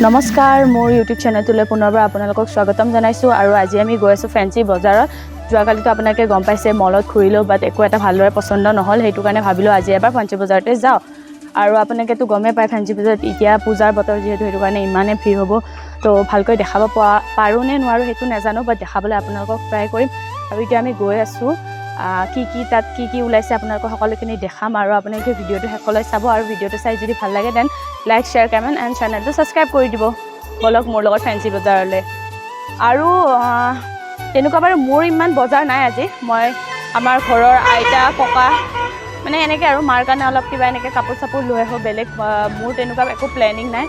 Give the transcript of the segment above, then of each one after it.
নমস্কাৰ মোৰ ইউটিউব চেনেলটোলৈ পুনৰবাৰ আপোনালোকক স্বাগতম জনাইছোঁ আৰু আজি আমি গৈ আছোঁ ফেঞ্চি বজাৰত। যোৱাকালিতো আপোনালোকে গম পাইছে মলত ঘূৰিলোঁ বাট একো এটা ভালদৰে পচন্দ নহ'ল, সেইটো কাৰণে ভাবিলোঁ আজি এবাৰ ফেঞ্চি বজাৰতে যাওঁ। আৰু আপোনালোকেতো গমেই পায় ফেঞ্চি বজাৰত এতিয়া পূজাৰ বতৰ যিহেতু সেইটো কাৰণে ইমানেই ভিৰ হ'ব, তো ভালকৈ দেখাব পাৰোঁ নে নোৱাৰোঁ সেইটো নাজানো, বাট দেখাবলৈ আপোনালোকক ট্ৰাই কৰিম। আৰু এতিয়া আমি গৈ আছোঁ, তাত কি ওলাইছে আপোনালোকক সকলোখিনি দেখাম আৰু আপোনালোকে ভিডিঅ'টো শেষলৈ চাব আৰু ভিডিঅ'টো চাই যদি ভাল লাগে then like share comment and চেনেলটো ছাবস্ক্ৰাইব কৰি দিব। বলক মোৰ লগত ফেঞ্চি বজাৰলৈ। আৰু তেনেকুৱা বাৰু মোৰ ইমান বজাৰ নাই আজি, মই আমাৰ ঘৰৰ আইতা ককা মানে এনেকৈ আৰু মাৰ কাৰণে অলপ কিবা এনেকৈ কাপোৰ চাপোৰ লৈ আহোঁ, বেলেগ মোৰ তেনেকুৱা একো প্লেনিং নাই,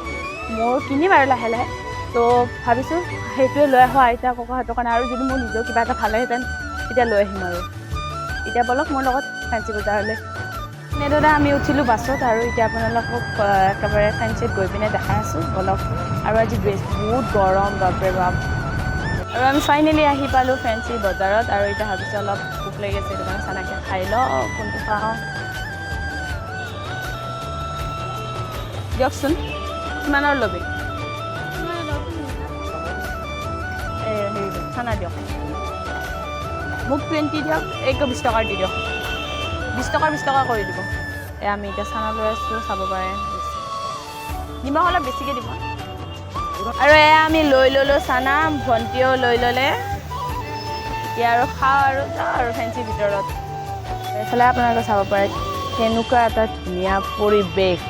মোৰ কিনিম আৰু লাহে লাহে। তো ভাবিছোঁ সেইটোৱে লৈ আহোঁ আইতা ককাহঁতৰ কাৰণে, আৰু যদি মোৰ নিজেও কিবা এটা ভাল লাগেহেঁতেন তেতিয়া লৈ আহিম আৰু। এতিয়া বলক মোৰ লগত ফেঞ্চি বজাৰলৈ। এনেদৰে আমি উঠিলোঁ বাছত আৰু এতিয়া আপোনালোকক একেবাৰে ফেঞ্চিত গৈ পিনে দেখাই আছোঁ, বলক। আৰু আজি বহুত গৰম, বাপৰে বাপ। আৰু আমি ফাইনেলি আহি পালোঁ ফেঞ্চি বজাৰত আৰু এতিয়া ভাবিছোঁ অলপ ভোক লাগি আছে, সেইটো কাৰণে চানাকে খাই লওঁ। কোনটো খাওঁ দিয়কচোন, কিমানৰ ল'বি? হেৰি চানা দিয়ক, মোক 20 দিয়ক, এই 20 টকাৰ দি দিয়ক, 20 টকা কৰি দিব। আমি এতিয়া চানা লৈ আছোঁ, চাব পাৰে নিমখ অলপ বেছিকৈ দিব। আৰু আমি লৈ ল'লোঁ চানা, ভণ্টিও লৈ ল'লে। এতিয়া আৰু খাওঁ আৰু যাওঁ আৰু ফেঞ্চিৰ ভিতৰত। এইফালে আপোনালোকে চাব পাৰে কেনেকুৱা এটা ধুনীয়া পৰিৱেশ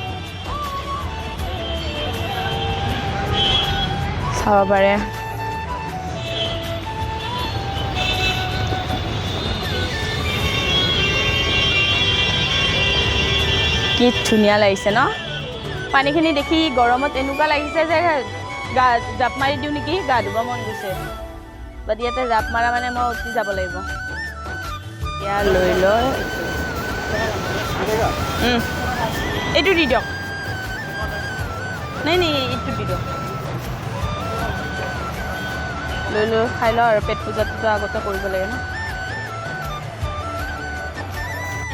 চাব পাৰে। কি ধুনীয়া লাগিছে ন? পানীখিনি দেখি গৰমত এনেকুৱা লাগিছে যে গা জাপ মাৰি দিওঁ নেকি, গা ধুব মন গৈছে। বাট ইয়াতে জাপ মাৰা মানে মই উঠি যাব লাগিব। এতিয়া লৈ লৈ এইটো দি দিয়ক, নাই এইটো দি দিয়ক। লৈ খাই লওঁ আৰু পেট পূজাটোতো আগতে কৰিব লাগে ন।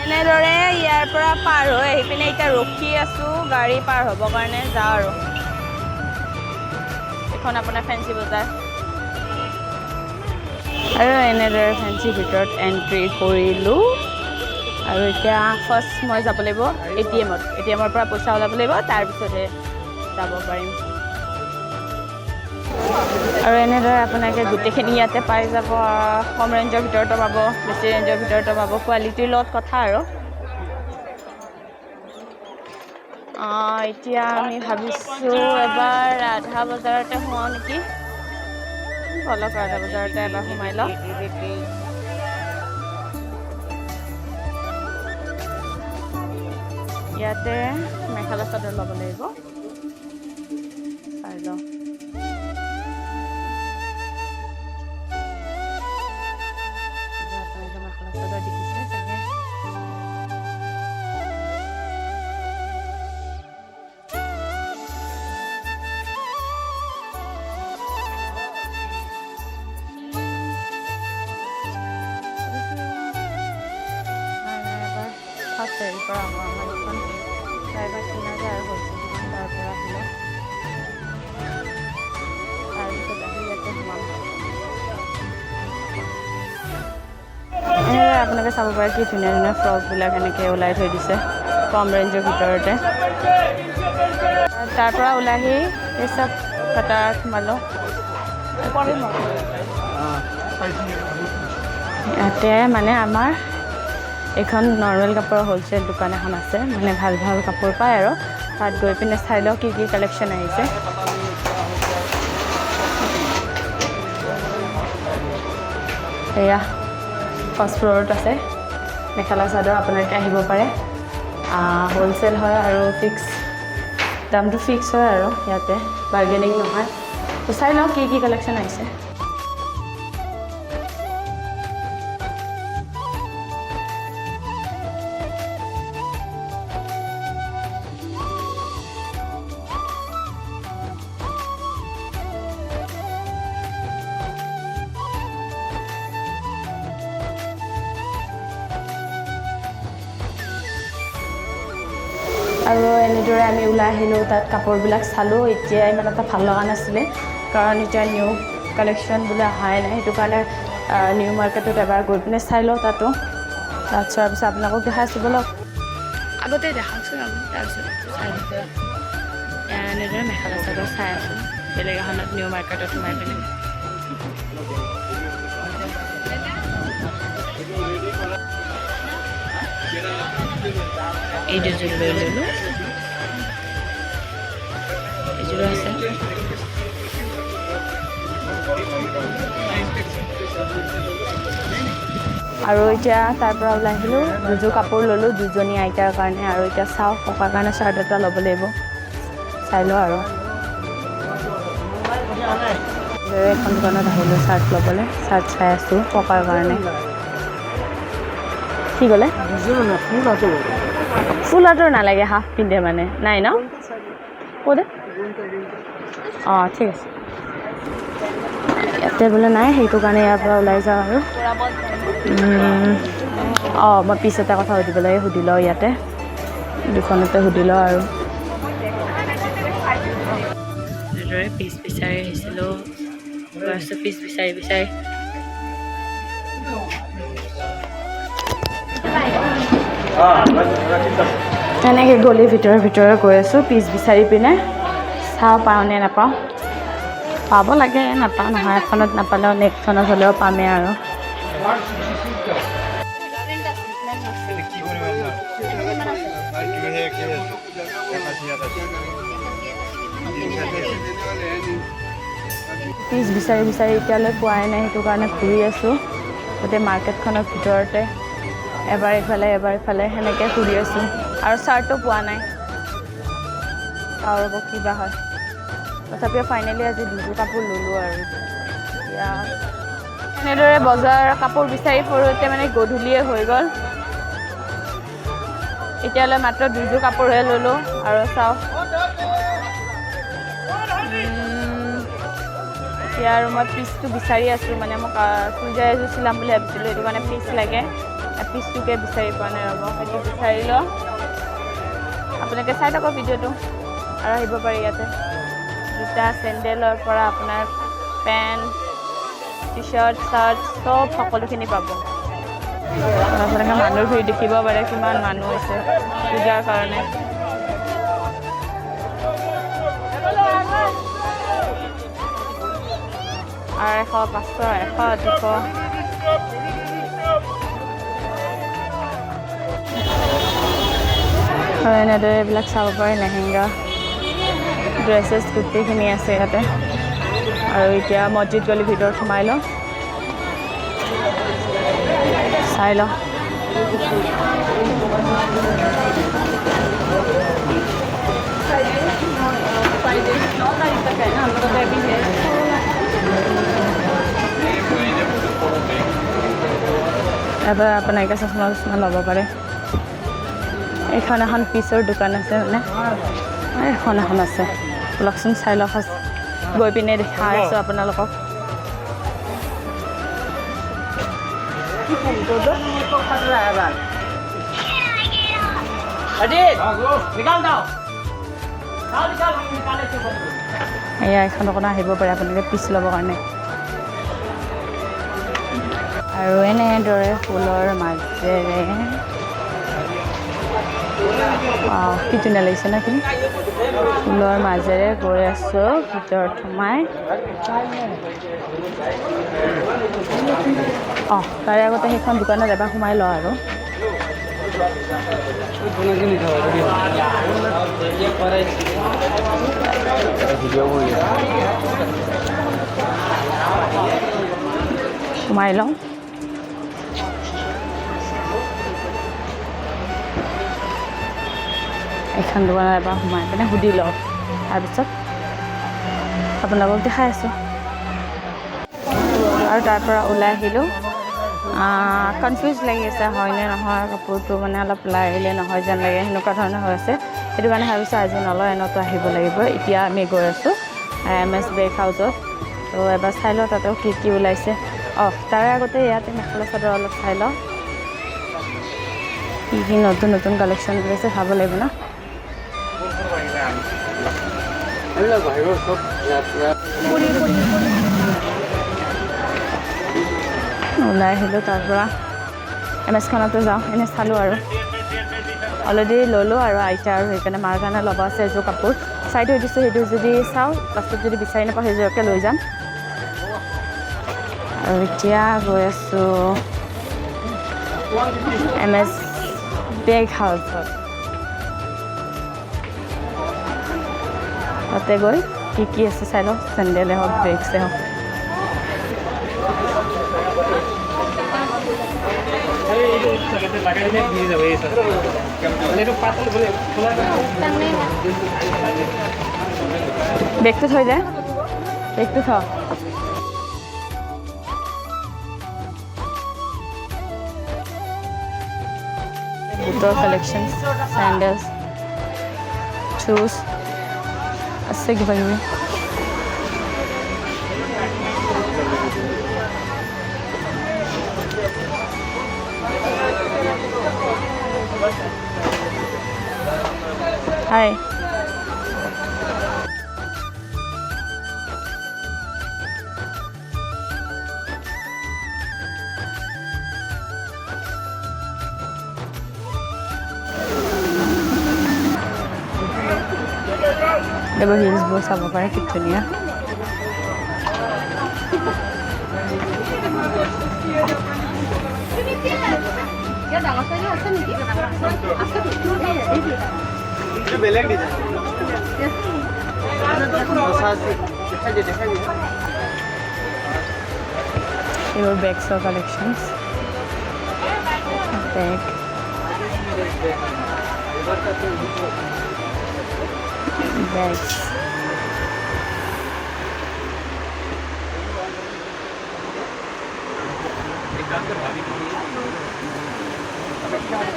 এনেদৰে ইয়াৰ পৰা পাৰ হৈ আহি পিনে এতিয়া ৰখি আছোঁ গাড়ী পাৰ হ'বৰ কাৰণে, যাওঁ আৰু। এখন আপোনাৰ ফেঞ্চি বজাৰ আৰু এনেদৰে ফেঞ্চিৰ ভিতৰত এণ্ট্ৰি কৰিলোঁ। আৰু এতিয়া ফাৰ্ষ্ট মই যাব লাগিব এটিএমৰ পৰা পইচা ওলাব লাগিব, তাৰপিছতহে যাব পাৰিম। আৰু এনেদৰে আপোনালোকে গোটেইখিনি ইয়াতে পাই যাব, কম ৰেঞ্জৰ ভিতৰতো পাব, বেছি ৰেঞ্জৰ ভিতৰতো পাব, কোৱালিটিৰ লগত কথা আৰু। এতিয়া আমি ভাবিছোঁ এবাৰ ৰাধা বজাৰতে সোমাওঁ নেকি। অলপ ৰাধা বজাৰতে এবাৰ সোমাই লওঁ। ইয়াতে মেখেলা চাদৰ ল'ব লাগিব, চাই লওঁ। মেখেলা চাদৰ দেখিছে চাগে। হেৰিৰ পৰা আমাৰ এখন প্ৰাইভেট কিনা যায় আৰু হ'লচেল দোকান, তাৰ পৰা আহিলে তাৰপিছত আহি ইয়াতে সোমাম। এনেদৰে আপোনালোকে চাব পাৰে কি ধুনীয়া ধুনীয়া ফ্ৰকবিলাক এনেকৈ ওলাই থৈ দিছে কম ৰেঞ্জৰ ভিতৰতে। তাৰ পৰা ওলাই আহি এই চব কটাত সোমালোঁ। ইয়াতে মানে আমাৰ এখন নৰ্মেল কাপোৰৰ হ'লচেল দোকান এখন আছে, মানে ভাল ভাল কাপোৰ পায় আৰু। তাত গৈ পিনে চাই লওঁ কি কালেকশ্যন আহিছে। এয়া ফাৰ্ষ্ট ফ্ল'ৰত আছে মেখেলা চাদৰ, আপোনালোকে আহিব পাৰে। হ'লচেল হয় আৰু দামটো ফিক্স হয় আৰু ইয়াতে বাৰ্গেনিং নহয়। তো চাই লওঁ কি কালেকশ্যন আহিছে। আৰু এনেদৰে আমি ওলাই আহিলোঁ তাত কাপোৰবিলাক চালোঁ এতিয়া ইমান এটা ভাল লগা নাছিলে কাৰণ এতিয়া নিউ কালেকশ্যন বোলে অহাই নাই সেইটো কাৰণে নিউ মাৰ্কেটত এবাৰ গৈ পিনে চাই লওঁ তাত চোৱাৰ পিছত আপোনালোকক দেখাই আছোঁ বলক আগতে দেখাওকচোন আপুনি তাৰপিছত চাই দিছোঁ এনেদৰে মেখেলা চাদৰ চাই আছোঁ বেলেগ এখনত নিউ মাৰ্কেটত সোমাই পিনে এই দুযোৰ লৈ ল'লোঁ এইযোৰো আছে আৰু এতিয়া তাৰ পৰা ওলাই আহিলোঁ দুযোৰ কাপোৰ ল'লোঁ দুজনী আইতাৰ কাৰণে আৰু এতিয়া চাওঁ ককাৰ কাৰণে চাৰ্ট এটা ল'ব লাগিব চাই লওঁ আৰু এখন দোকানত আহিলোঁ চাৰ্ট ল'বলৈ চাৰ্ট চাই আছোঁ ককাৰ কাৰণে কি ক'লে ফুল হাতৰ নালাগে হাফ পিন্ধে মানে নাই ন ক'তে অঁ ঠিক আছে ইয়াতে বোলে নাই সেইটো কাৰণে ইয়াৰ পৰা ওলাই যাওঁ আৰু অঁ মই পিছ এটা কথা সুধিব লাগে সুধি লওঁ ইয়াতে দুখনতে সুধি লওঁ আৰু এনেদৰে পিচ বিচাৰি আহিছিলোঁ পিচ বিচাৰি এনেকৈ গলি ভিতৰে গৈ আছোঁ পিচ বিচাৰি পিনে চাওঁ পাওঁ নে নাপাওঁ পাব লাগে নাপাওঁ নহয় এখনত নাপালেও নেক্সটখনত হ'লেও পামেই আৰু পিচ বিচাৰি এতিয়ালৈ পোৱাই নাই সেইটো কাৰণে ঘূৰি আছোঁ গোটেই মাৰ্কেটখনৰ ভিতৰতে এবাৰ ইফালে সেনেকৈ ঘূৰি আছোঁ আৰু চাৰ্টো পোৱা নাই আৰু কিবা হয় তথাপিও ফাইনেলি আজি দুযোৰ কাপোৰ ল'লোঁ আৰু এতিয়া এনেদৰে বজাৰ কাপোৰ বিচাৰি ফুৰোঁতে মানে গধূলিয়ে হৈ গ'ল এতিয়ালৈ মাত্ৰ দুযোৰ কাপোৰহে ল'লোঁ আৰু চাওঁ এতিয়া আৰু মই পিচটো বিচাৰি আছোঁ মানে মোক চুইজাৰ এযোৰ চিলাম বুলি ভাবিছিলোঁ সেইটো কাৰণে পিচ লাগে পিচটোকে বিচাৰি পোৱা নাই ৰ'ব সেইটো বিচাৰি লওঁ আপোনালোকে চাই থাকক ভিডিঅ'টো আৰু আহিব পাৰি ইয়াতে জোতা চেণ্ডেলৰ পৰা আপোনাৰ পেণ্ট টি চাৰ্ট চব সকলোখিনি পাব আপোনালোকে মানুহৰ ভিৰ দেখিব পাৰে কিমান মানুহ হৈছে পূজাৰ কাৰণে আৰু 100 500 100 200 আৰু এনেদৰে এইবিলাক চাব পাৰে লেহেংগা ড্ৰেছেছ গোটেইখিনি আছে ইয়াতে আৰু এতিয়া মছজিদ গলি ভিতৰত সোমাই লওঁ চাই লওঁ এবাৰ আপোনালোকে চশমা ল'ব পাৰে এইখন এখন পিচৰ দোকান আছে মানে এখন আছে লওকচোন চাই লওক গৈ পিনে দেখাই আছোঁ আপোনালোকক এয়া এখন দোকান আহিব পাৰে আপোনালোকে পিচ ল'বৰ কাৰণে আৰু এনেদৰে ফুলৰ মাজেৰে কি ধুনীয়া লাগিছে ন এইখিনি ফুলৰ মাজেৰে গৈ আছোঁ ভিতৰত সোমাই তাৰে আগতে সেইখন দোকানত এবাৰ সোমাই লওঁ আৰু সোমাই লওঁ এখন দোকানত এবাৰ সোমাই পিনে সুধি লওঁ তাৰপিছত আপোনালোকক দেখাই আছোঁ আৰু তাৰ পৰা ওলাই আহিলোঁ কনফিউজ লাগি আছে হয়নে নহয় কাপোৰটো মানে অলপ লাৰিলে নহয় যেন লাগে সেনেকুৱা ধৰণৰ হৈ আছে সেইটো কাৰণে ভাবিছোঁ আজি নলয় এনেতো আহিব লাগিব এতিয়া আমি গৈ আছোঁ MS বেগ হাউচত তো এবাৰ চাই লওঁ তাতেও কি ওলাইছে তাৰে আগতে ইয়াতে মেখেলা চাদৰ অলপ চাই লওঁ কি নতুন কালেকশ্যন ওলাইছে চাব লাগিব ন ওলাই আহিলোঁ তাৰ পৰা MS খানতে যাওঁ এনে চালোঁ আৰু অলৰেডি ল'লোঁ আৰু আইতা আৰু সেইকাৰণে মাৰ কাৰণে ল'ব আছে এযোৰ কাপোৰ চাই থৈ দিছোঁ সেইটো যদি চাওঁ লাষ্টত যদি বিচাৰি নাপাওঁ সেইযোৰকে লৈ যাম আৰু এতিয়া গৈ আছোঁ MS বেগ হাউচত তাতে গৈ কি আছে চাই লওঁ চেণ্ডেলে হওক বেগছে হওক বেগটো থৈ দে বেগটো থ বুটৰ কালেকশ্যন চেণ্ডেলছ শ্বুজ আছে কিবা কিবি হাই এইবোৰ হিলছবোৰ চাব পাৰে কি ধুনীয়া এইবোৰ বেগছৰ collections bag bags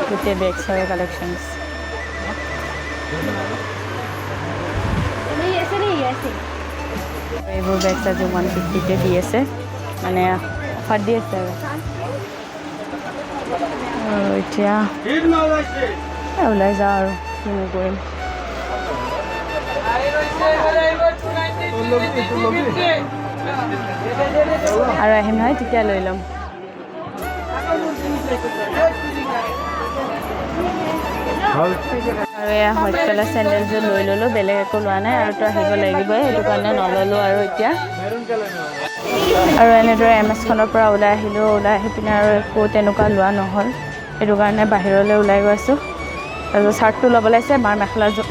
with the bags or collections এইবোৰ বেগছ আজি 150তে দি আছে মানে অফাৰ দি আছে আৰু এতিয়া ওলাই যাওঁ আৰু কিনো কৰিম আৰু আহিম নহয় তেতিয়া লৈ ল'ম আৰু এয়া হোৱাইট কালাৰ চেণ্ডেলযোৰ লৈ ল'লোঁ বেলেগ একো লোৱা নাই আৰু তো আহিব লাগিবই সেইটো কাৰণে নল'লোঁ আৰু এতিয়া আৰু এনেদৰে MS খনৰ পৰা ওলাই আহিলোঁ ওলাই আহি পিনে আৰু একো তেনেকুৱা লোৱা নহ'ল সেইটো কাৰণে বাহিৰলৈ ওলাই গৈ আছোঁ তাৰপিছত চাৰ্টটো ল'ব লাগিছে মাৰ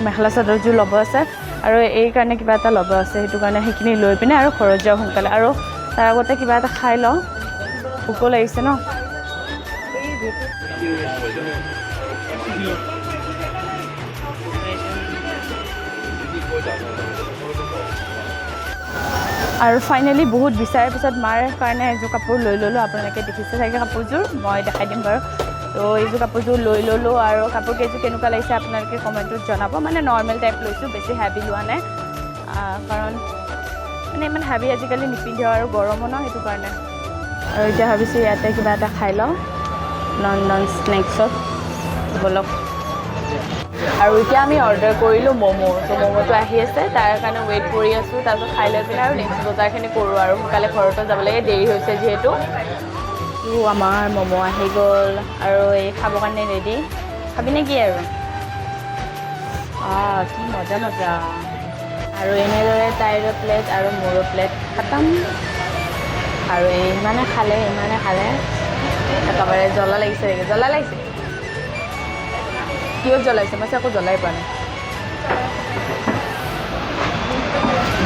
মেখেলা চাদৰযোৰ ল'ব আছে আৰু এই কাৰণে কিবা এটা ল'ব আছে সেইটো কাৰণে সেইখিনি লৈ পিনে আৰু ঘৰত যাওঁ সোনকালে আৰু তাৰ আগতে কিবা এটা খাই লওঁ ভোকো লাগিছে ন আৰু ফাইনেলি বহুত বিচাৰাৰ পিছত মাৰ কাৰণে এযোৰ কাপোৰ লৈ ল'লোঁ আপোনালোকে দেখিছে চাগে কাপোৰযোৰ মই দেখাই দিম বাৰু তো এইযোৰ কাপোৰযোৰ লৈ ল'লোঁ আৰু কাপোৰ কেইযোৰ কেনেকুৱা লাগিছে আপোনালোকে কমেণ্টত জনাব মানে নৰ্মেল টাইপ লৈছোঁ বেছি হেভি লোৱা নাই কাৰণ মানে ইমান হেভি আজিকালি নিপিন্ধে আৰু গৰমো ন সেইটো কাৰণে আৰু এতিয়া ভাবিছোঁ ইয়াতে কিবা এটা খাই লওঁ লণ্ডন স্নেক্সত বলক আৰু এতিয়া আমি অৰ্ডাৰ কৰিলোঁ ম'ম' তো ম'ম'টো আহি আছে তাৰ কাৰণে ৱেইট কৰি আছোঁ তাৰপিছত খাই লৈ পিনে আৰু নেক্সট বজাৰখিনি কৰোঁ আৰু সোনকালে ঘৰতো যাব লাগে দেৰি হৈছে যিহেতু তো আমাৰ ম'ম' আহি গ'ল আৰু এই খাবৰ কাৰণে ৰেডি খাবি নেকি আৰু কি মজা মজা আৰু এনেদৰে তাইৰো প্লেট আৰু মোৰো প্লেট খতম আৰু ইমানে খালে একেবাৰে জ্বলা লাগিছে নেকি জ্বলা লাগিছে কিয় জ্বলাইছে মই একো জ্বলাই পোৱা নাই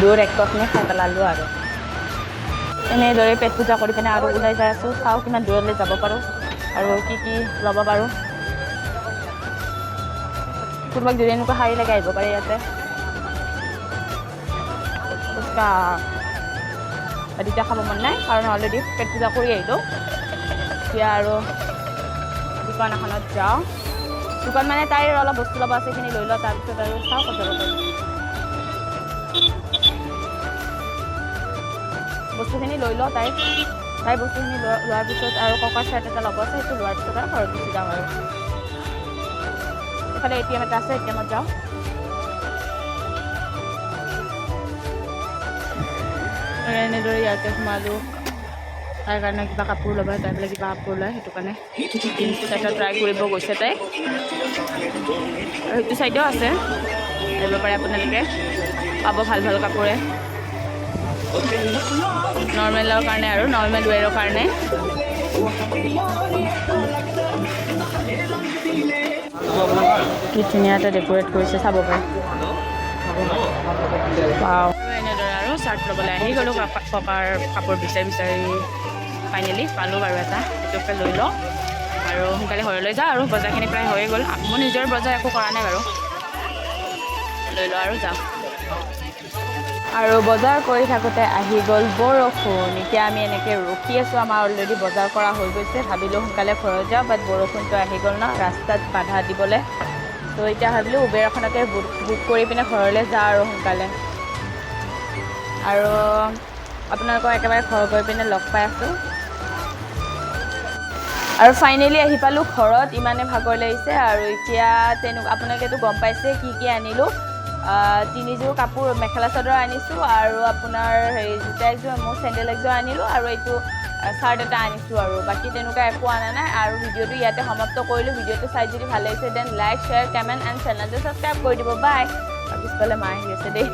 দূৰ এক কপনে খাই পেলালোঁ আৰু এনেদৰে পেট পূজা কৰি পিনে আৰু ওলাই যাই আছোঁ চাওঁ কিমান দূৰলৈ যাব পাৰোঁ আৰু কি ল'ব পাৰোঁ কোনোবাক যদি এনেকুৱা শাৰী লাগে আহিব পাৰে ইয়াতে ফুচকা তেতিয়া খাব মন নাই কাৰণ অলৰেডি পেট পূজা কৰি আহিলোঁ এতিয়া আৰু দোকান এখনত যাওঁ দোকান মানে তাইৰ অলপ বস্তু ল'ব আছে সেইখিনি লৈ লওঁ তাৰপিছত আৰু চাওঁ কথা বস্তুখিনি লৈ লওঁ তাই বস্তুখিনি লোৱাৰ পিছত আৰু ককাৰ চাৰ্ট এটা ল'ব আছে সেইটো লোৱাৰ পিছত আৰু ঘৰত গুচি যাওঁ আৰু এইফালে ATM এটা আছে ATMত যাওঁ এনেদৰে ইয়াতে সোমালোঁ তাইৰ কাৰণে কিবা কাপোৰ ল'বা তাই বোলে কিবা কাপোৰ লয় সেইটো কাৰণে এটা ট্ৰাই কৰিব গৈছে তাই আৰু সেইটো চাইডেও আছে আহিব পাৰে আপোনালোকে পাব ভাল ভাল কাপোৰে নৰ্মেলৰ কাৰণে আৰু নৰ্মেল ৱেৰৰ কাৰণে কি ধুনীয়া এটা ডেক'ৰেট কৰিছে চাব পাৰে এনেদৰে আৰু চাৰ্ট ল'বলৈ আহি গ'লোঁ ককাৰ কাপোৰ বিচাৰি ফাইনেলি পালোঁ বাৰু এটা সেইটোকে লৈ লওঁ আৰু সোনকালে ঘৰলৈ যাওঁ আৰু বজাৰখিনি প্ৰায় হৈয়ে গ'ল মোৰ নিজৰ বজাৰ একো কৰা নাই বাৰু লৈ লওঁ আৰু যাওঁ আৰু বজাৰ কৰি থাকোঁতে আহি গ'ল বৰষুণ এতিয়া আমি এনেকৈ ৰখি আছোঁ আমাৰ অলৰেডি বজাৰ কৰা হৈ গৈছে ভাবিলোঁ সোনকালে ঘৰত যাওঁ বাট বৰষুণটো আহি গ'ল ন ৰাস্তাত বাধা দিবলৈ তো এতিয়া ভাবিলোঁ উবেৰ এখনকে বুক কৰি পিনে ঘৰলৈ যাওঁ আৰু সোনকালে আৰু আপোনালোকক একেবাৰে ঘৰ গৈ পিনে লগ পাই আছোঁ আৰু ফাইনেলি আহি পালোঁ ঘৰত ইমানে ভাগৰ লাগিছে আৰু এতিয়া আপোনালোকেতো গম পাইছে কি আনিলোঁ 3যোৰ কাপোৰ মেখেলা চাদৰ আনিছোঁ আৰু আপোনাৰ হেৰি জোতা একযোৰ মোৰ চেণ্ডেল একযোৰ আনিলোঁ আৰু এইটো চাৰ্ট এটা আনিছোঁ আৰু বাকী তেনেকুৱা একো অনা নাই আৰু ভিডিঅ'টো ইয়াতে সমাপ্ত কৰিলোঁ ভিডিঅ'টো চাই যদি ভাল লাগিছে then like share comment and চেনেলটো ছাবস্ক্ৰাইব কৰি দিব বাই পিছফালে মা আহি আছে দেই